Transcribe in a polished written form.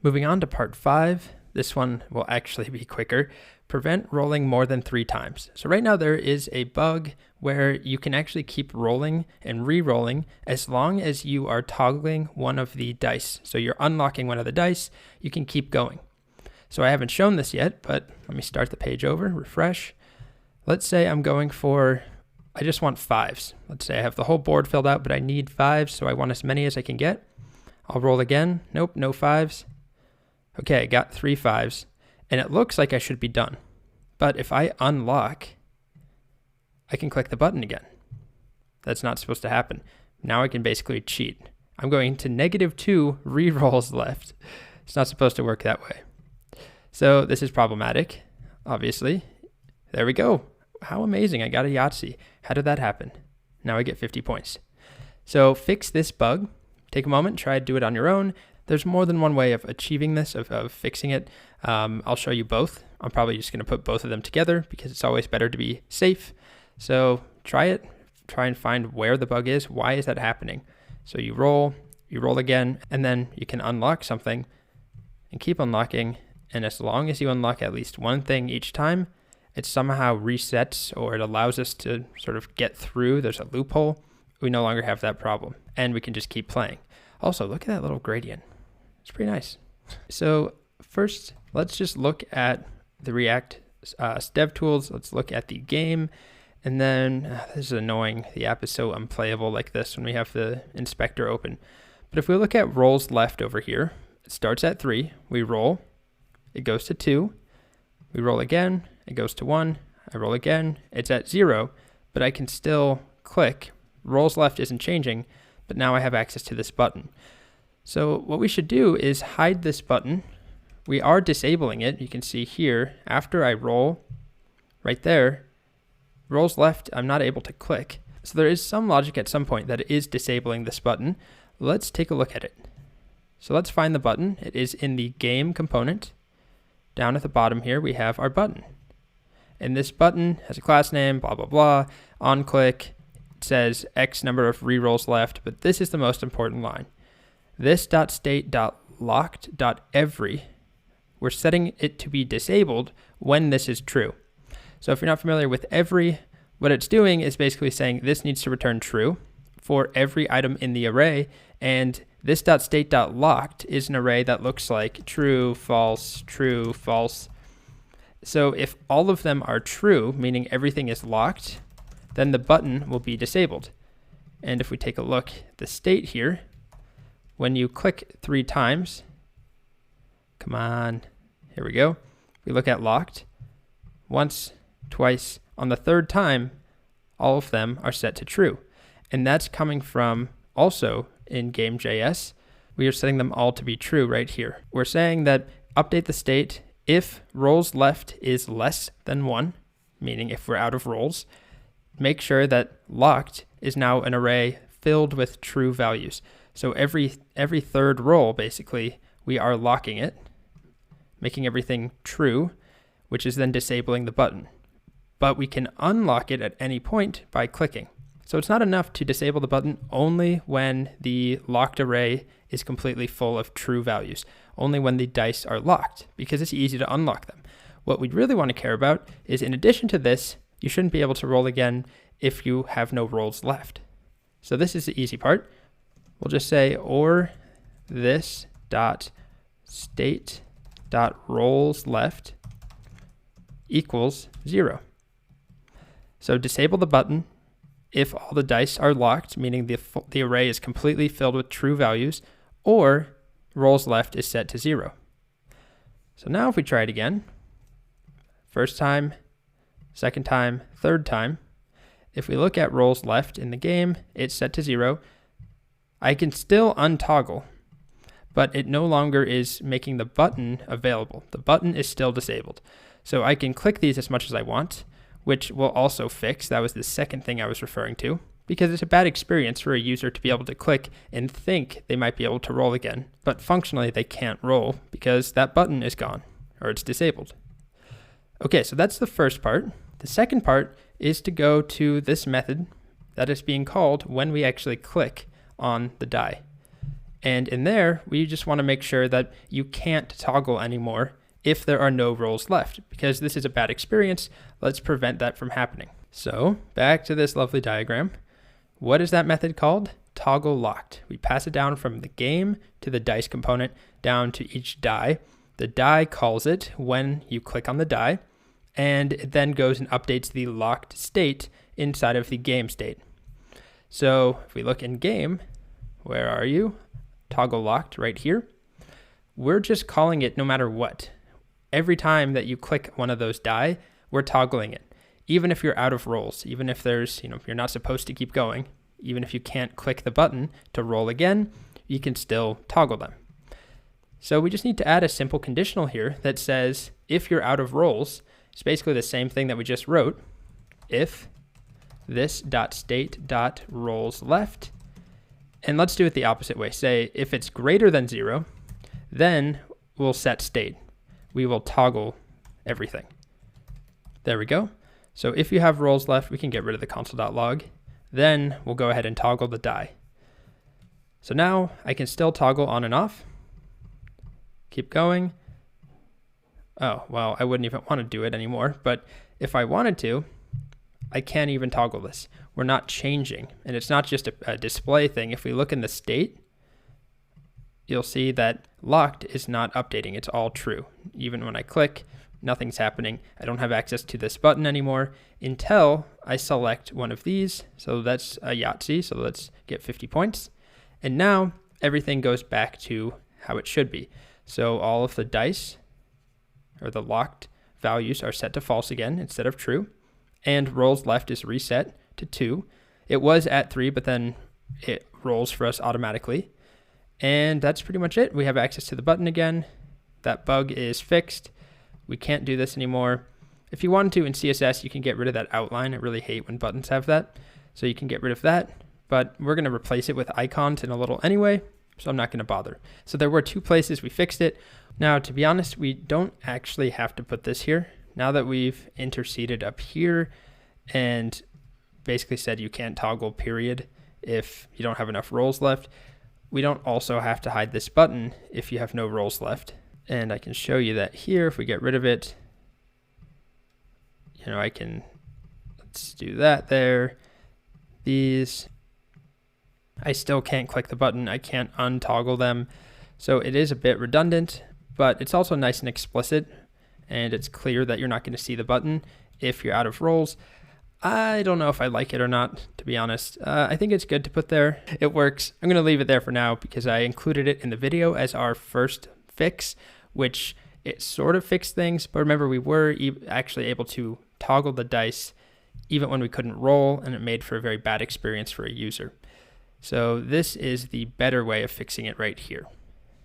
Moving on to part 5, this one will actually be quicker. Prevent rolling more than 3 times. So right now there is a bug where you can actually keep rolling and re-rolling as long as you are toggling one of the dice. So you're unlocking one of the dice, you can keep going. So I haven't shown this yet, but let me start the page over, refresh. Let's say I'm going for, I just want 5s. Let's say I have the whole board filled out, but I need 5s, so I want as many as I can get. I'll roll again. Nope, no 5s. Okay, I got 3 5s, and it looks like I should be done. But if I unlock, I can click the button again. That's not supposed to happen. Now I can basically cheat. I'm going to -2 re-rolls left. It's not supposed to work that way. So this is problematic, obviously. There we go. How amazing, I got a Yahtzee. How did that happen? Now I get 50 points. So fix this bug. Take a moment, try to do it on your own. There's more than one way of achieving this, of fixing it. I'll show you both. I'm probably just gonna put both of them together because it's always better to be safe. So try it, try and find where the bug is. Why is that happening? So you roll again, and then you can unlock something and keep unlocking. And as long as you unlock at least one thing each time, it somehow resets, or it allows us to sort of get through. There's a loophole. We no longer have that problem, and we can just keep playing. Also, look at that little gradient. It's pretty nice. So first, let's just look at the React dev tools. Let's look at the game. And then, this is annoying. The app is so unplayable like this when we have the inspector open. But if we look at rolls left over here, it starts at 3. We roll. It goes to 2. We roll again. It goes to 1. I roll again. It's at 0, but I can still click. Rolls left isn't changing, but now I have access to this button. So what we should do is hide this button. We are disabling it. You can see here, after I roll, right there, rolls left, I'm not able to click. So there is some logic at some point that it is disabling this button. Let's take a look at it. So let's find the button. It is in the game component. Down at the bottom here, we have our button. And this button has a class name, blah, blah, blah. On click, it says X number of rerolls left, but this is the most important line. This.state.locked.every, we're setting it to be disabled when this is true. So if you're not familiar with every, what it's doing is basically saying this needs to return true for every item in the array, and this.state.locked is an array that looks like true, false, true, false. So if all of them are true, meaning everything is locked, then the button will be disabled. And if we take a look at the state here, when you click 3 times, come on, here we go. We look at locked, once, twice, on the 3rd time, all of them are set to true. And that's coming from also in game.js. We are setting them all to be true right here. We're saying that update the state if rolls left is less than 1, meaning if we're out of rolls, make sure that locked is now an array filled with true values. So every 3rd roll, basically, we are locking it, making everything true, which is then disabling the button. But we can unlock it at any point by clicking. So it's not enough to disable the button only when the locked array is completely full of true values, only when the dice are locked, because it's easy to unlock them. What we really want to care about is, in addition to this, you shouldn't be able to roll again if you have no rolls left. So this is the easy part. We'll just say, or this dot state dot rolls left equals 0. So disable the button if all the dice are locked, meaning the array is completely filled with true values, or rolls left is set to 0. So now if we try it again, first time, second time, third time, if we look at rolls left in the game, it's set to 0. I can still untoggle, but it no longer is making the button available. The button is still disabled. So I can click these as much as I want, which will also fix. That was the second thing I was referring to, because it's a bad experience for a user to be able to click and think they might be able to roll again, but functionally they can't roll because that button is gone or it's disabled. Okay, so that's the first part. The second part is to go to this method that is being called when we actually click on the die. And in there, we just want to make sure that you can't toggle anymore if there are no rolls left, because this is a bad experience. Let's prevent that from happening. So back to this lovely diagram. What is that method called? Toggle locked. We pass it down from the game to the dice component down to each die. The die calls it when you click on the die, and it then goes and updates the locked state inside of the game state. So if we look in game, where are you? Toggle locked right here. We're just calling it no matter what. Every time that you click one of those die, we're toggling it. Even if you're out of rolls, even if there's, you're not supposed to keep going, even if you can't click the button to roll again, you can still toggle them. So we just need to add a simple conditional here that says if you're out of rolls, it's basically the same thing that we just wrote. If this.state.rolls left, and let's do it the opposite way. Say if it's greater than 0, then we'll set state. We will toggle everything. There we go. So if you have rolls left, we can get rid of the console.log. Then we'll go ahead and toggle the die. So now I can still toggle on and off. Keep going. Oh, well, I wouldn't even want to do it anymore. But if I wanted to, I can't even toggle this. We're not changing. And it's not just a display thing. If we look in the state, you'll see that locked is not updating. It's all true. Even when I click, nothing's happening. I don't have access to this button anymore until I select one of these. So that's a Yahtzee. So let's get 50 points. And now everything goes back to how it should be. So all of the dice or the locked values are set to false again instead of true. And rolls left is reset to 2. It was at 3, but then it rolls for us automatically. And that's pretty much it. We have access to the button again. That bug is fixed. We can't do this anymore. If you wanted to in CSS, you can get rid of that outline. I really hate when buttons have that. So you can get rid of that, but we're going to replace it with icons in a little anyway, so I'm not going to bother. So there were 2 places we fixed it. Now, to be honest, we don't actually have to put this here. Now that we've interceded up here and basically said you can't toggle period if you don't have enough rolls left, we don't also have to hide this button if you have no rolls left. And I can show you that here. If we get rid of it, let's do that there. These, I still can't click the button. I can't untoggle them. So it is a bit redundant, but it's also nice and explicit. And it's clear that you're not going to see the button if you're out of rolls. I don't know if I like it or not, to be honest. I think it's good to put there. It works. I'm going to leave it there for now because I included it in the video as our first fix, which it sort of fixed things. But remember, we were actually able to toggle the dice even when we couldn't roll, and it made for a very bad experience for a user. So this is the better way of fixing it right here.